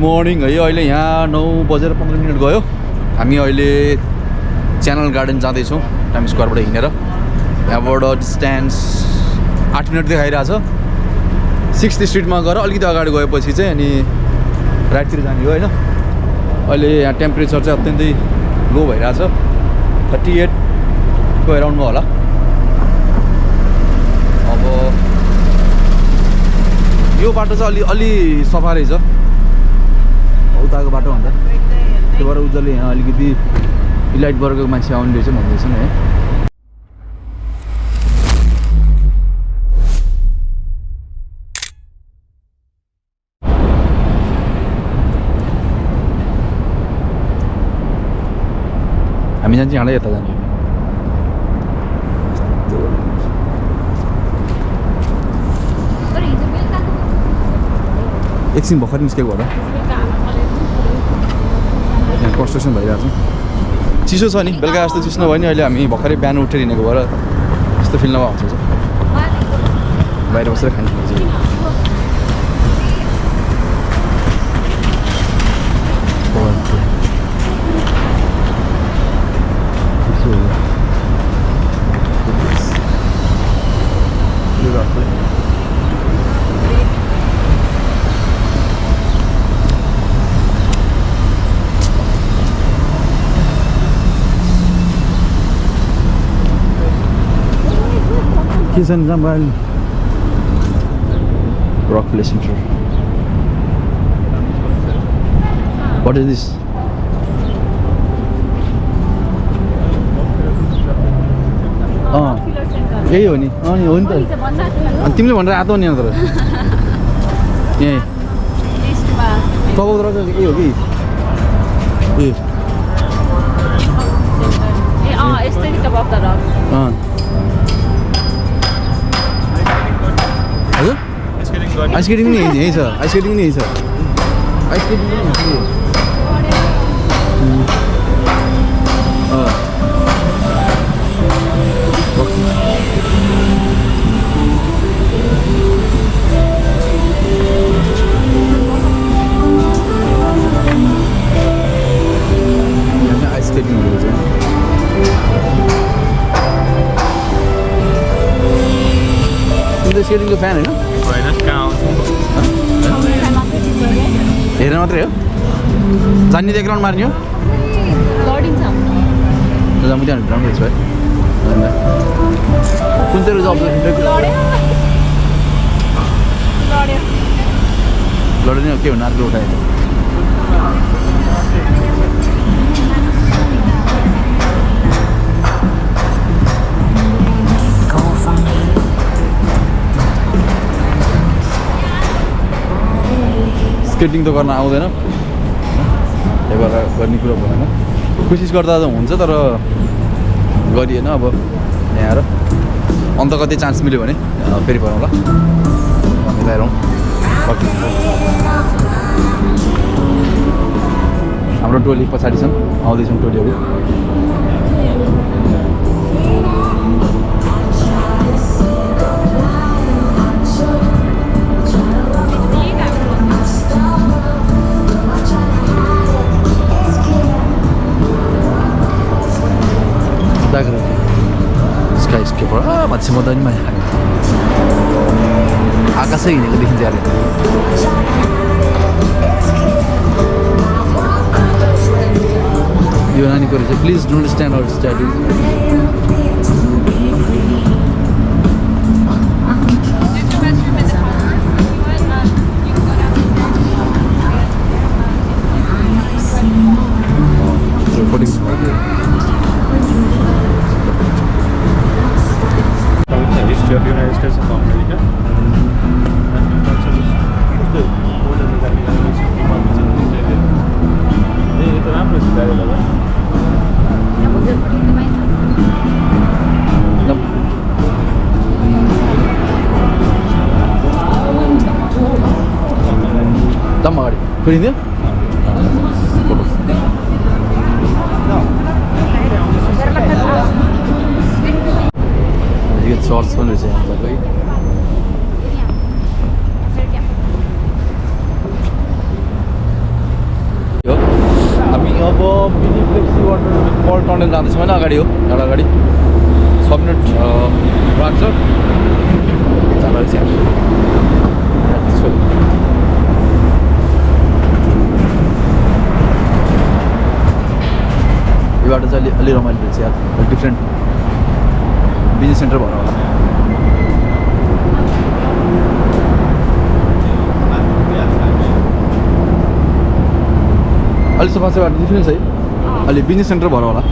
Morning है अहिले यहाँ 9:15 गयो हामी अहिले च्यानल गार्डन जाँदैछौँ टाइम स्क्वायरबाट हिँडेर यहाँबाट डिस्टेन्स 8 मिनट देखाइरहेछ 6th स्ट्रिटमा गएर अलिकति अगाडि गएपछि चाहिँ अनि राइटतिर जाने हो होइन अहिले यहाँ टेम्परेचर चाहिँ अत्यन्तै लो भइरहेछ 38 को एराउन्डमा होला अब यो बाटो चाहिँ अलि सफा रहेछ उताको बाटो भन्दा त्यो भएर उज्जवलले यहाँ अलिकति इलाइट वर्गको मान्छे आउने रहेछ भन्दैछ नि है हामी जान्छ यहाँलाई यता जाने एकछिन भर्खर निस्केको भएर यहाँ कन्स्ट्रक्सन भइरहेको छ चिसो छ नि बेलुका जस्तो चिसो नभए नि अहिले हामी भर्खरै बिहान उठेर हिँडेको भएर यस्तो फिल नभएको हुन्छ बाहिर बसेर खाने Kisan Zambal Rock Play Center. What is this? यही हो नि अनि हो नि त अनि तिमीले भनेर आएको नि तर यही तपाईँको यही हो कि हजुर आइस स्केटिङ पनि यही छ आइस स्केटिङ पनि यही छ आइस स्केटिङ पनि आइस स्केटिङहरू चाहिँ तिम्रो स्केटिङको फ्यान होइन हेरेर मात्रै हो जान्ने एक राउन्ड मार्ने हो म त्यहाँ राम्रो छु है कुन चाहिँ जब लड्यो के हुनु अर्को उठायो स्केटिङ त गर्न आउँदैन त्यही भएर गर्ने कुरो भएन कोसिस गर्दा त हुन्छ तर गरिएन अब यहाँ आएर अन्त कतै चान्स मिल्यो भने फेरि गरौँला मिलाइरहँ हाम्रो टोली पछाडि छन् आउँदैछौँ टोलीहरू skyscraper मान्छे मजा नि मान्छे आकाशै हिँडेको देखिन्छ अरे यो नानीको रहेछ please don't stand out stand of United States of America. Itu राम्रो छ गाडी दादा दम अगाडि खोलिदियो चर्च पनि रहेछ यहाँ तपाईँ अब मिनी फ्लेक्सी वाटर फल टनल जाँदैछ होइन अगाडि हो एउटा अगाडि 6 मिनट लाग्छ चाल यो बाटो चाहिँ अलि रमाइलो रहेछ यार डिफ्रेन्ट बिजनेस सेन्टर भएर होला अलि सफा बाटो डिफ्रेन्स है अलि बिजनेस सेन्टर भएर होला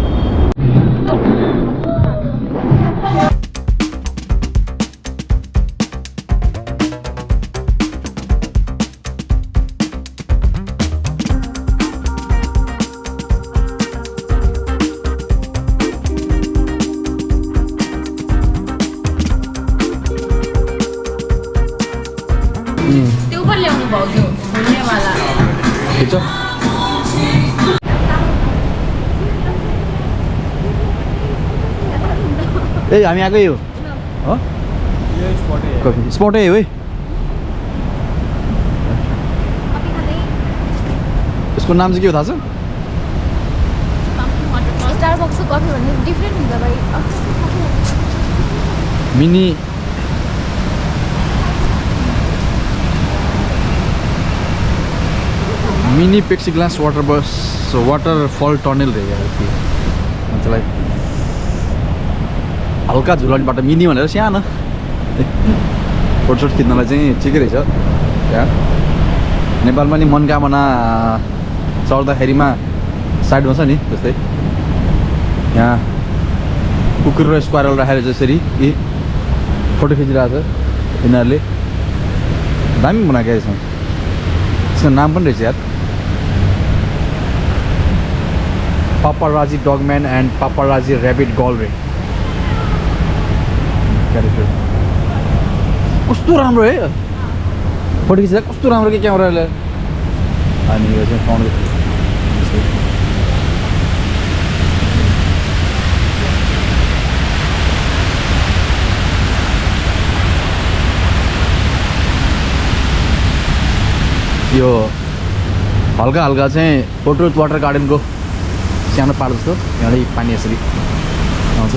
त्यो पनि ल्याउनु भाउजू घुम्नेवाला ठिक छ ए हामी आएकै हो हो कफी स्पटै हो है यसको नाम चाहिँ के हो थाहा छ स्टारबक्सको कफी भन्ने डिफ्रेन्ट हुन्छ भाइ mini mini Pepsi glass waterfall tunnel रे यार मान्छेलाई हल्का झुलनबाट मिनी भनेर सानो फोटोसोट खिच्नलाई चाहिँ ठिकै रहेछ यहाँ नेपालमा नि मनकामना चढ्दाखेरिमा साइडमा छ नि जस्तै यहाँ कुकुर र स्क्वारल राखेर जसरी यी फोटो खिचिरहेको छ यिनीहरूले दामी बनाएको रहेछ यसको नाम पनि रहेछ यार पापाराजी डगम्यान एन्ड पापाराजी ऱ्याबिट गलवे क्यारेक्टर कस्तो राम्रो है फोटो खिच्दा कस्तो राम्रो के क्यामेराले अनि यो चाहिँ पाउनु यो हल्का हल्का चाहिँ फोर्ट वाटर गार्डनको सानो पार्ट जस्तो यहाँबाट पानी यसरी आउँछ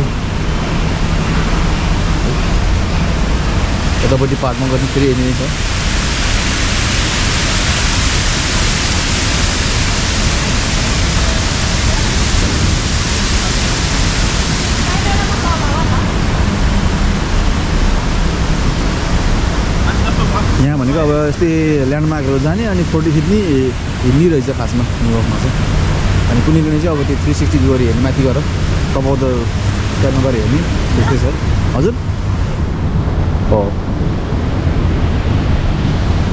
यतापट्टि पार्कमा गर्ने फेरि यति नै छ यहाँ भनेको अब यस्तै ल्यान्डमार्कहरू जाने अनि फोटो खिच्ने हिँड्ने रहेछ खासमा न्युयोर्कमा चाहिँ अनि कुनै कुनै चाहिँ अब त्यो 360 गरी हेर्ने माथि गएर टप अफ द स्क्वायरमा गएर हेर्ने त्यस्तै छ हजुर हो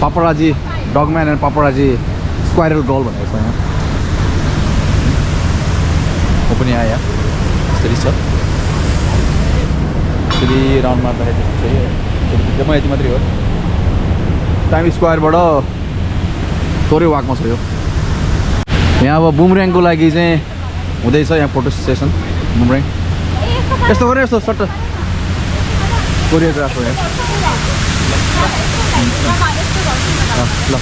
पापराजी डगम्यान एन्ड पापराजी स्क्वाइरल गल भनेको छ यहाँ म पनि आएँ यसरी छ यसरी राउन्ड मार्दाखेरि त्यस्तो छ म यति मात्रै हो टाइम स्क्वायरबाट थोरै वाकमा छ यो यहाँ अब बुमऱ्याङको लागि चाहिँ हुँदैछ यहाँ फोटो सेसन बुमऱ्याङ यस्तो गऱ्यो यस्तो सट्ट कोरियोग्राफर यहाँ ल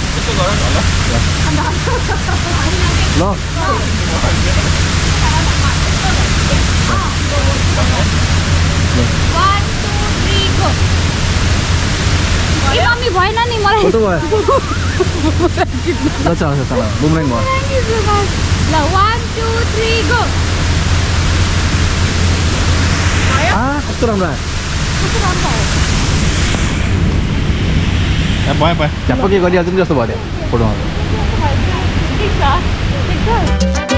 ल मम्मी भएन नि मलाई फोटो भयो ल चल चल बुमऱ्याङ भयो ल 1 2 3 गो कस्तो राम्रो आयो भयो भयो झ्याप्प के गरिहाल्छ नि जस्तो भयो त्यहाँ फोटोमा ठिक छ